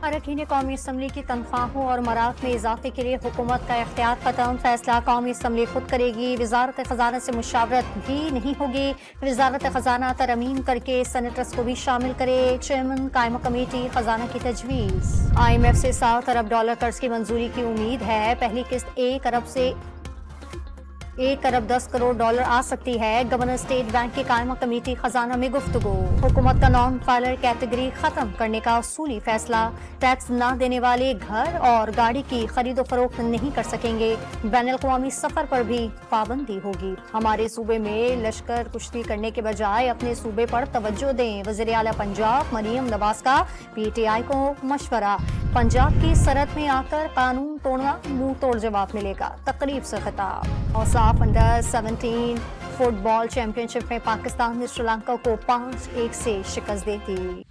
अरकान कौमी असम्बली की तनख्वाहों और मरात में इजाफे के लिए हुकूमत का इख्तियार खत्म, फैसला कौमी असम्बली खुद करेगी। वजारत खजाना से मुशावरत भी नहीं होगी। वजारत खजाना तरमीम करके सेनेटर्स को भी शामिल करे। चेयरमैन कायमा कमेटी खजाना की तजवीज़। IMF से $7 अरब कर्ज की मंजूरी की उम्मीद है। पहली किस्त $1 अरब 10 करोड़ आ सकती है। गवर्नर स्टेट बैंक की कायमा कमेटी खजाना में गुफ्तगू। हुकूमत का नॉन फाइलर कैटेगरी खत्म करने का उसूली फैसला। टैक्स न देने वाले घर और गाड़ी की खरीदो फरोख्त नहीं कर सकेंगे। बैनुल अक़वामी सफर पर भी पाबंदी होगी। हमारे सूबे में लश्कर कुश्ती करने के बजाय अपने सूबे पर तवज्जो दें। वज़ीर आला पंजाब मरियम नवाज का PTI को मशवरा। पंजाब की सरहद में आकर कानून तोड़ना मुंह तोड़ जवाब मिलेगा, तकरीब से खिताब। और साफ अंडर 17 फुटबॉल चैंपियनशिप में पाकिस्तान ने श्रीलंका को 5-1 से शिकस्त दे दी।